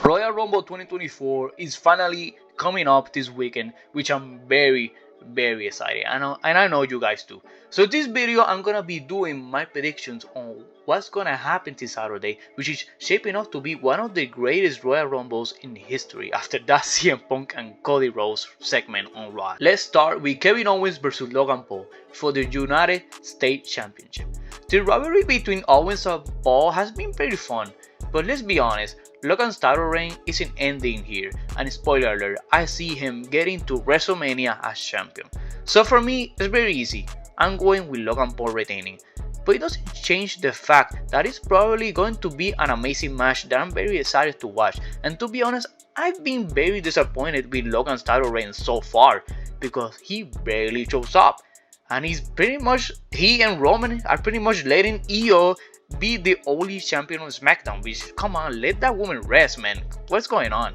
Royal Rumble 2024 is finally coming up this weekend, which I'm very excited. I know you guys too. So in this video, I'm gonna be doing my predictions on what's gonna happen this Saturday, which is shaping up to be one of the greatest Royal Rumbles in history after that CM Punk and Cody Rhodes segment on Raw. Let's start with Kevin Owens versus Logan Paul for the United States Championship. The rivalry between Owens and Paul has been pretty fun, but let's be honest, Logan's title reign isn't ending here, and spoiler alert, I see him getting to WrestleMania as champion. So for me, it's very easy, I'm going with Logan Paul retaining. But it doesn't change the fact that it's probably going to be an amazing match that I'm very excited to watch, and to be honest, I've been very disappointed with Logan's title reign so far, because he barely shows up. And he and Roman are pretty much letting Io be the only champion on SmackDown, which, come on, let that woman rest, man. What's going on?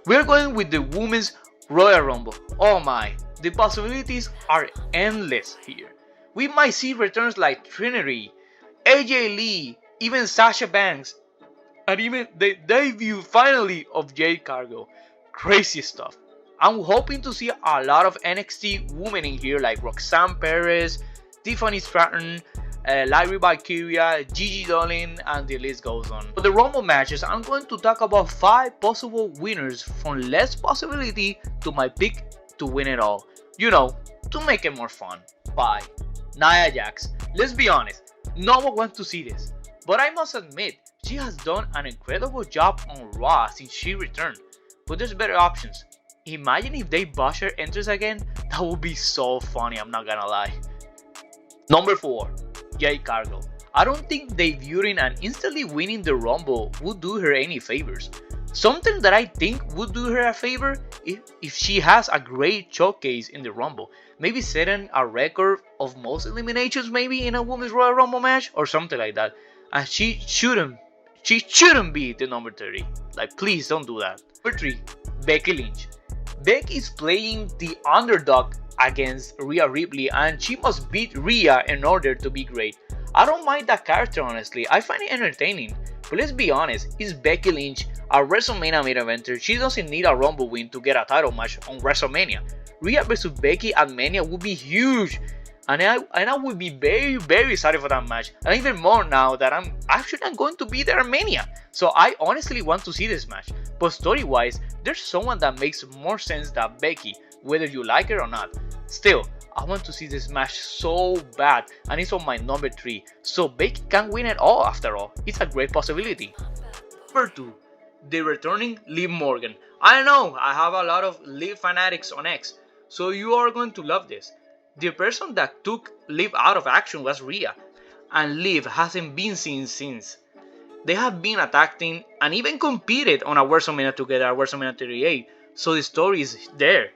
We're going with the Women's Royal Rumble. Oh my, the possibilities are endless here. We might see returns like Trinity, AJ Lee, even Sasha Banks, and even the debut finally of Jade Cargill. Crazy stuff. I'm hoping to see a lot of NXT women in here like Roxanne Perez, Tiffany Stratton, Lyra Valkyria, Gigi Dolan, and the list goes on. For the Rumble matches, I'm going to talk about 5 possible winners from less possibility to my pick to win it all. You know, to make it more fun. 5. Nia Jax. Let's be honest, no one wants to see this, but I must admit, she has done an incredible job on Raw since she returned. But there's better options. Imagine if they botch her entrance again, that would be so funny, I'm not gonna lie. Number 4. Jade Cargill. I don't think debuting and instantly winning the Rumble would do her any favors. Something that I think would do her a favor if she has a great showcase in the Rumble. Maybe setting a record of most eliminations maybe in a Women's Royal Rumble match or something like that. And she shouldn't be the number 30. Like, please don't do that. Number 3. Becky Lynch. Becky is playing the underdog against Rhea Ripley, and she must beat Rhea in order to be great. I don't mind that character, honestly, I find it entertaining. But let's be honest, it's Becky Lynch, a WrestleMania main eventer. She doesn't need a Rumble win to get a title match on WrestleMania. Rhea vs Becky at Mania would be huge, and I would be very excited for that match, and even more now that I'm going to be there at Mania. So I honestly want to see this match. But story wise, there's someone that makes more sense than Becky, whether you like it or not. Still, I want to see this match so bad, and it's on my number 3, so Becky can win it all after all. It's a great possibility. Number 2. The returning Liv Morgan. I know I have a lot of Liv fanatics on X, so you are going to love this. The person that took Liv out of action was Rhea, and Liv hasn't been seen since. They have been attacking and even competed on a WrestleMania together at WrestleMania 38, so the story is there.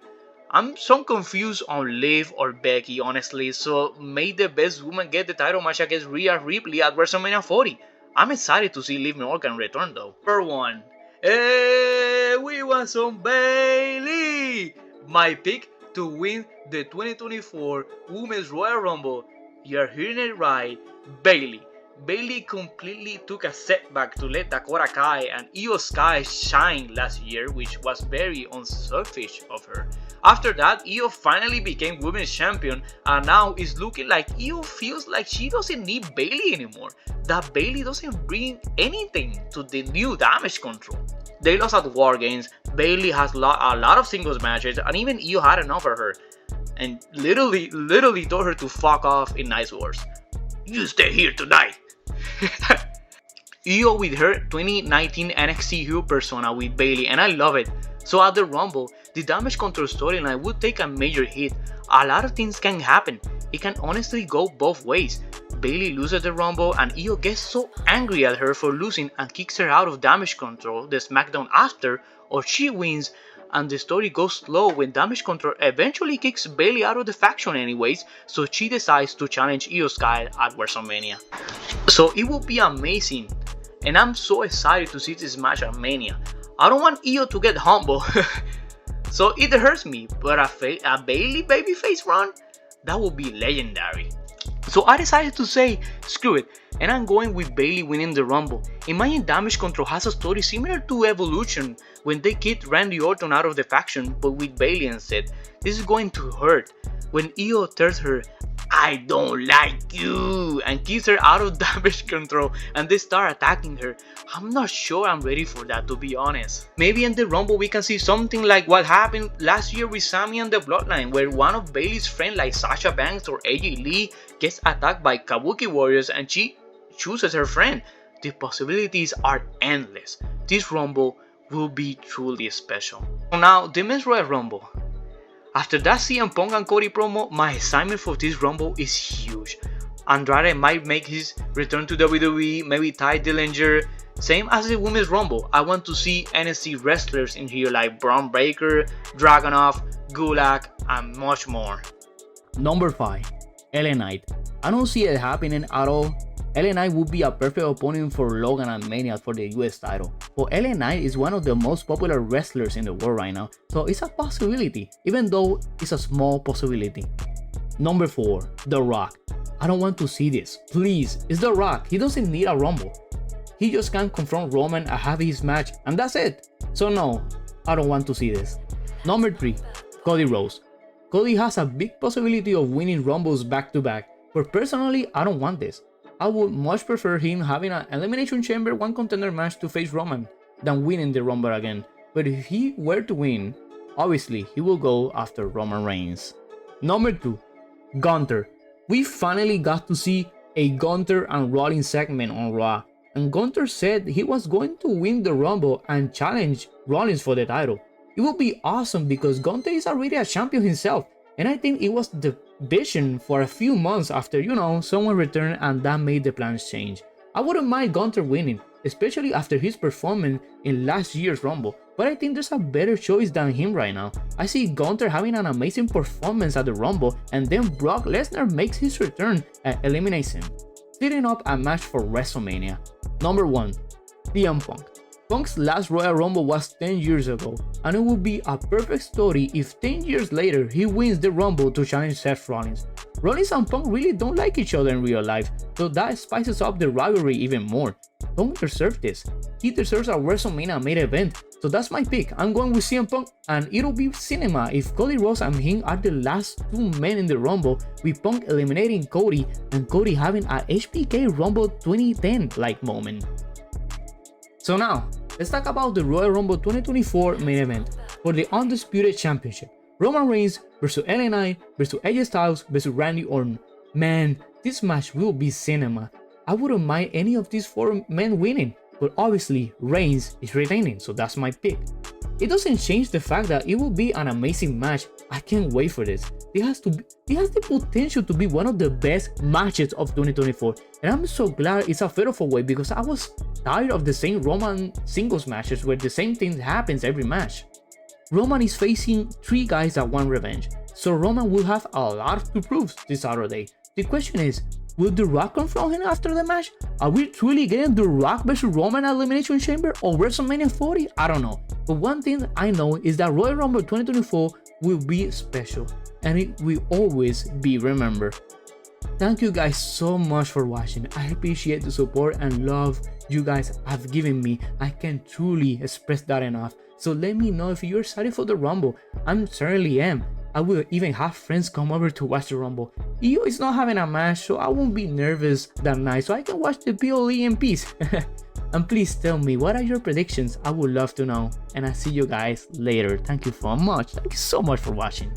I'm so confused on Liv or Becky, honestly, so may the best woman get the title match against Rhea Ripley at WrestleMania 40. I'm excited to see Liv Morgan return though. Number 1. Hey, we want some Bayley! My pick to win the 2024 Women's Royal Rumble. You're hearing it right, Bayley. Bayley completely took a setback to let Dakota Kai and Io Sky shine last year, which was very unselfish of her. After that, Io finally became Women's Champion, and now it's looking like Io feels like she doesn't need Bayley anymore. That Bayley doesn't bring anything to the new Damage Control. They lost at War Games, Bayley has a lot of singles matches, and even Io had enough of her, and literally told her to fuck off in Nice Wars. You stay here tonight. Io with her 2019 NXT heel persona with Bayley, and I love it. So at the Rumble, the Damage Control storyline would take a major hit. A lot of things can happen. It can honestly go both ways. Bayley loses the Rumble and Io gets so angry at her for losing and kicks her out of Damage Control the SmackDown after, or she wins and the story goes slow when Damage Control eventually kicks Bayley out of the faction anyways, so she decides to challenge Io Sky at WrestleMania. So it will be amazing, and I'm so excited to see this match at Mania. I don't want Io to get humble, so it hurts me, but a Bayley babyface run, that would be legendary. So I decided to say, screw it, and I'm going with Bayley winning the Rumble. Imagine Damage Control has a story similar to Evolution when they kicked Randy Orton out of the faction, but with Bayley instead. This is going to hurt. When Io tells her, "I don't like you," and kicks her out of Damage Control and they start attacking her. I'm not sure I'm ready for that, to be honest. Maybe in the Rumble we can see something like what happened last year with Sami and the Bloodline, where one of Bayley's friends like Sasha Banks or AJ Lee gets attacked by Kabuki warriors and she chooses her friend. The possibilities are endless. This Rumble will be truly special. So now, the Men's Royal Rumble. After that CM Punk and Cody promo, my excitement for this Rumble is huge. Andrade might make his return to WWE, maybe Ty Dillinger. Same as the Women's Rumble, I want to see NXT wrestlers in here like Braun Breaker, Dragunov, Gulak, and much more. Number 5. LA Knight. I don't see it happening at all. LA Knight would be a perfect opponent for Logan and Mania for the US title. But LA Knight is one of the most popular wrestlers in the world right now, so it's a possibility, even though it's a small possibility. Number 4. The Rock. I don't want to see this. Please, it's The Rock. He doesn't need a Rumble. He just can confront Roman and have his match, and that's it. So no, I don't want to see this. Number 3. Cody Rhodes. Cody has a big possibility of winning Rumbles back to back, but personally, I don't want this. I would much prefer him having an Elimination Chamber 1 contender match to face Roman than winning the Rumble again. But if he were to win, obviously he will go after Roman Reigns. Number 2. Gunther. We finally got to see a Gunther and Rollins segment on Raw, and Gunther said he was going to win the Rumble and challenge Rollins for the title. It would be awesome because Gunther is already a champion himself, and I think it was the vision for a few months after, someone returned and that made the plans change. I wouldn't mind Gunther winning, especially after his performance in last year's Rumble, but I think there's a better choice than him right now. I see Gunther having an amazing performance at the Rumble, and then Brock Lesnar makes his return and eliminates him, setting up a match for WrestleMania. Number 1. CM Punk. Punk's last Royal Rumble was 10 years ago, and it would be a perfect story if 10 years later he wins the Rumble to challenge Seth Rollins. Rollins and Punk really don't like each other in real life, so that spices up the rivalry even more. Punk deserves this. He deserves a WrestleMania main event, so that's my pick. I'm going with CM Punk, and it'll be cinema if Cody Rhodes and him are the last 2 men in the Rumble, with Punk eliminating Cody and Cody having a HBK Rumble 2010-like moment. So now, let's talk about the Royal Rumble 2024 main event for the Undisputed Championship. Roman Reigns vs LA Knight vs AJ Styles vs Randy Orton. Man, this match will be cinema. I wouldn't mind any of these 4 men winning, but obviously Reigns is retaining, so that's my pick. It doesn't change the fact that it will be an amazing match. I can't wait for this. It has the potential to be one of the best matches of 2024, and I'm so glad it's a fatal 4-way because I was tired of the same Roman singles matches where the same thing happens every match. Roman is facing 3 guys that want revenge, so Roman will have a lot to prove this Saturday. The question is, will The Rock confront him after the match? Are we truly getting The Rock vs Roman at Elimination Chamber or WrestleMania 40? I don't know. But one thing I know is that Royal Rumble 2024 will be special, and it will always be remembered. Thank you guys so much for watching. I appreciate the support and love you guys have given me. I can't truly express that enough. So let me know if you're excited for the Rumble. I certainly am. I will even have friends come over to watch the Rumble. Io is not having a match, so I won't be nervous that night, so I can watch the PLE in peace. And please tell me, what are your predictions? I would love to know. And I'll see you guys later. Thank you so much. Thank you so much for watching.